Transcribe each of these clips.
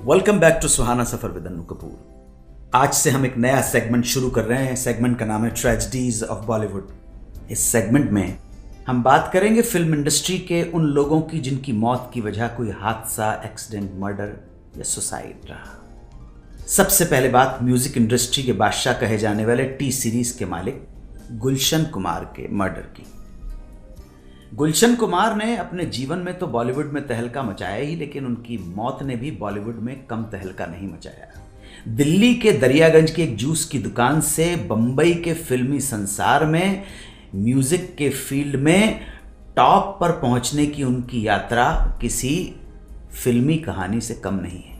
Welcome back to Suhana Safar with Annu Kapoor. आज से हम एक नया सेगमेंट शुरू कर रहे हैं। सेगमेंट का नाम है ट्रेजेडीज ऑफ बॉलीवुड। इस सेगमेंट में हम बात करेंगे फिल्म इंडस्ट्री के उन लोगों की जिनकी मौत की वजह कोई हादसा, एक्सीडेंट, मर्डर या सुसाइड रहा। सबसे पहले बात म्यूजिक इंडस्ट्री के बादशाह कहे जाने वाले टी सीरीज के मालिक गुलशन कुमार के मर्डर की। गुलशन कुमार ने अपने जीवन में तो बॉलीवुड में तहलका मचाया ही, लेकिन उनकी मौत ने भी बॉलीवुड में कम तहलका नहीं मचाया। दिल्ली के दरियागंज की एक जूस की दुकान से बंबई के फिल्मी संसार में म्यूजिक के फील्ड में टॉप पर पहुंचने की उनकी यात्रा किसी फिल्मी कहानी से कम नहीं है।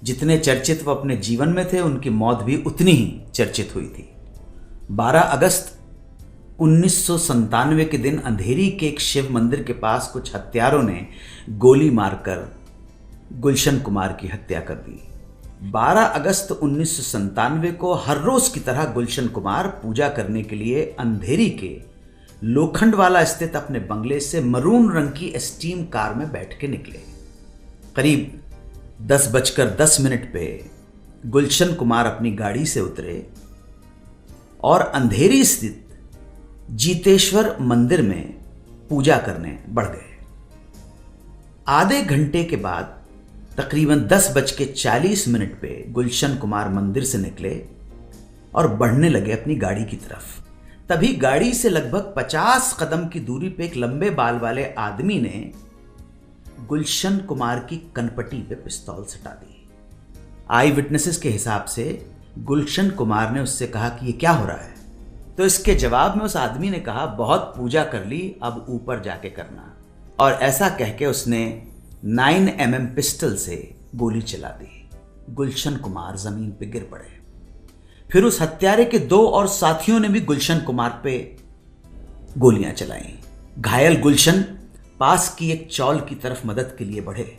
जितने चर्चित वो अपने जीवन में थे, उनकी मौत भी उतनी ही चर्चित हुई थी। 12 अगस्त 1997 के दिन अंधेरी के एक शिव मंदिर के पास कुछ हत्यारों ने गोली मारकर गुलशन कुमार की हत्या कर दी। 12 अगस्त 1997 को हर रोज की तरह गुलशन कुमार पूजा करने के लिए अंधेरी के लोखंडवाला स्थित अपने बंगले से मरून रंग की एस्टीम कार में बैठ के निकले। करीब 10:10 पे गुलशन कुमार अपनी गाड़ी से उतरे और अंधेरी स्थित जीतेश्वर मंदिर में पूजा करने बढ़ गए। आधे घंटे के बाद तकरीबन 10:40 पे गुलशन कुमार मंदिर से निकले और बढ़ने लगे अपनी गाड़ी की तरफ। तभी गाड़ी से लगभग 50 कदम की दूरी पे एक लंबे बाल वाले आदमी ने गुलशन कुमार की कनपटी पे पिस्तौल सटा दी। आई विटनेसेस के हिसाब से गुलशन कुमार ने उससे कहा कि ये क्या हो रहा है। तो इसके जवाब में उस आदमी ने कहा, बहुत पूजा कर ली, अब ऊपर जाके करना। और ऐसा कह के उसने 9mm पिस्टल से गोली चला दी। गुलशन कुमार जमीन पे गिर पड़े। फिर उस हत्यारे के 2 और साथियों ने भी गुलशन कुमार पे गोलियां चलाई। घायल गुलशन पास की एक चौल की तरफ मदद के लिए बढ़े,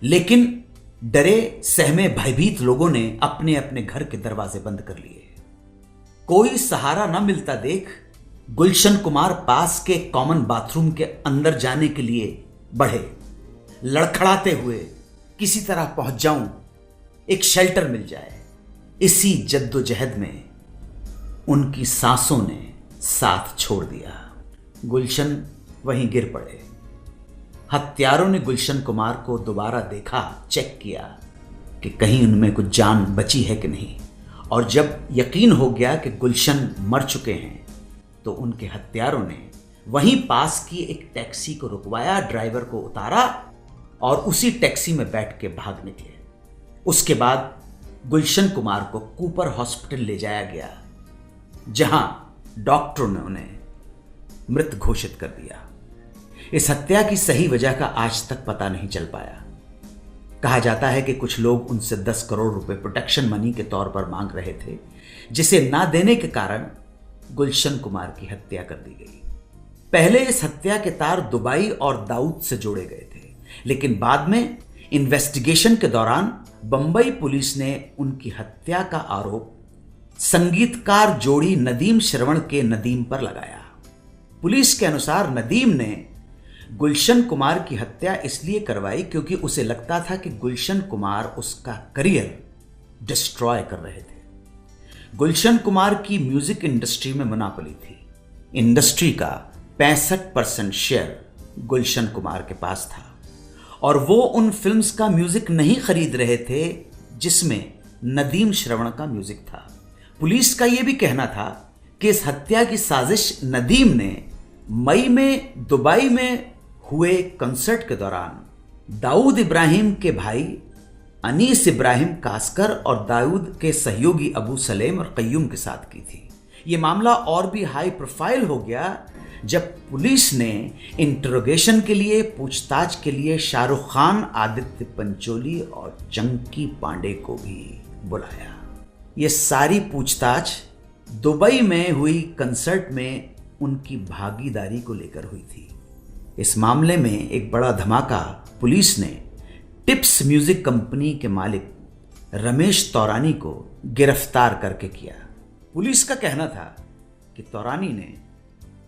लेकिन डरे सहमे भयभीत लोगों ने अपने अपने घर के दरवाजे बंद कर लिए। कोई सहारा न मिलता देख गुलशन कुमार पास के कॉमन बाथरूम के अंदर जाने के लिए बढ़े, लड़खड़ाते हुए किसी तरह पहुंच जाऊं, एक शेल्टर मिल जाए। इसी जद्दोजहद में उनकी सांसों ने साथ छोड़ दिया। गुलशन वहीं गिर पड़े। हत्यारों ने गुलशन कुमार को दोबारा देखा, चेक किया कि कहीं उनमें कुछ जान बची है कि नहीं। और जब यकीन हो गया कि गुलशन मर चुके हैं, तो उनके हत्यारों ने वहीं पास की एक टैक्सी को रुकवाया, ड्राइवर को उतारा और उसी टैक्सी में बैठ के भाग निकले। उसके बाद गुलशन कुमार को कूपर हॉस्पिटल ले जाया गया, जहां डॉक्टरों ने उन्हें मृत घोषित कर दिया। इस हत्या की सही वजह का आज तक पता नहीं चल पाया। कहा जाता है कि कुछ लोग उनसे 10 करोड़ रुपए प्रोटेक्शन मनी के तौर पर मांग रहे थे, जिसे ना देने के कारण गुलशन कुमार की हत्या कर दी गई। पहले इस हत्या के तार दुबई और दाऊद से जोड़े गए थे, लेकिन बाद में इन्वेस्टिगेशन के दौरान बंबई पुलिस ने उनकी हत्या का आरोप संगीतकार जोड़ी नदीम श्रवण के नदीम पर लगाया। पुलिस के अनुसार नदीम ने गुलशन कुमार की हत्या इसलिए करवाई क्योंकि उसे लगता था कि गुलशन कुमार उसका करियर डिस्ट्रॉय कर रहे थे। गुलशन कुमार की म्यूजिक इंडस्ट्री में मोनोपोली थी। इंडस्ट्री का 65% शेयर गुलशन कुमार के पास था और वो उन फिल्म्स का म्यूजिक नहीं खरीद रहे थे जिसमें नदीम श्रवण का म्यूजिक था। पुलिस का यह भी कहना था कि इस हत्या की साजिश नदीम ने मई में दुबई में हुए कंसर्ट के दौरान दाऊद इब्राहिम के भाई अनीस इब्राहिम कास्कर और दाऊद के सहयोगी अबू सलेम और कय्यूम के साथ की थी। यह मामला और भी हाई प्रोफाइल हो गया जब पुलिस ने इंटरोगेशन के लिए, पूछताछ के लिए शाहरुख खान, आदित्य पंचोली और चंकी पांडे को भी बुलाया। यह सारी पूछताछ दुबई में हुई कंसर्ट में उनकी भागीदारी को लेकर हुई थी। इस मामले में एक बड़ा धमाका पुलिस ने टिप्स म्यूजिक कंपनी के मालिक रमेश तौरानी को गिरफ्तार करके किया। पुलिस का कहना था कि तौरानी ने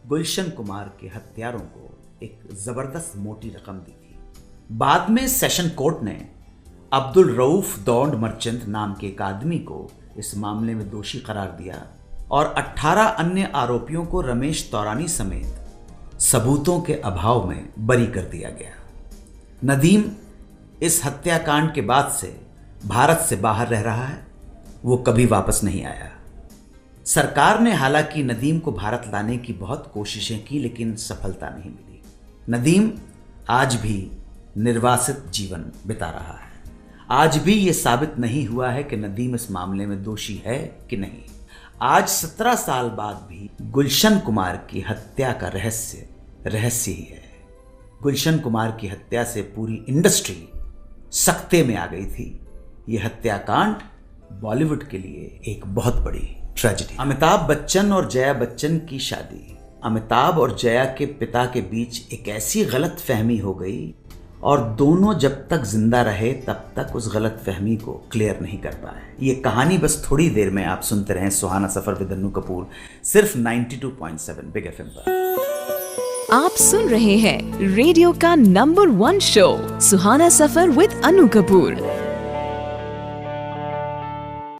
गुलशन कुमार के हत्यारों को एक जबरदस्त मोटी रकम दी थी। बाद में सेशन कोर्ट ने अब्दुल रऊफ दौंड मर्चेंट नाम के एक आदमी को इस मामले में दोषी करार दिया और 18 अन्य आरोपियों को रमेश तौरानी समेत सबूतों के अभाव में बरी कर दिया गया। नदीम इस हत्याकांड के बाद से भारत से बाहर रह रहा है, वो कभी वापस नहीं आया। सरकार ने हालांकि नदीम को भारत लाने की बहुत कोशिशें की, लेकिन सफलता नहीं मिली। नदीम आज भी निर्वासित जीवन बिता रहा है। आज भी ये साबित नहीं हुआ है कि नदीम इस मामले में दोषी है कि नहीं। आज 17 साल बाद भी गुलशन कुमार की हत्या का रहस्य ही है। गुलशन कुमार की हत्या से पूरी इंडस्ट्री सख्ते में आ गई थी। ये हत्याकांड बॉलीवुड के लिए एक बहुत बड़ी ट्रेजेडी। अमिताभ बच्चन और जया बच्चन की शादी, अमिताभ और जया के पिता के बीच एक ऐसी गलत फहमी हो गई और दोनों जब तक जिंदा रहे तब तक उस गलत फहमी को क्लियर नहीं कर पाए। ये कहानी बस थोड़ी देर में आप सुनते रहें सुहाना सफर विद अन्नू कपूर, सिर्फ 92.7 बिग एफएम पर। आप सुन रहे हैं रेडियो का number 1 show Suhana Safar with Annu Kapoor.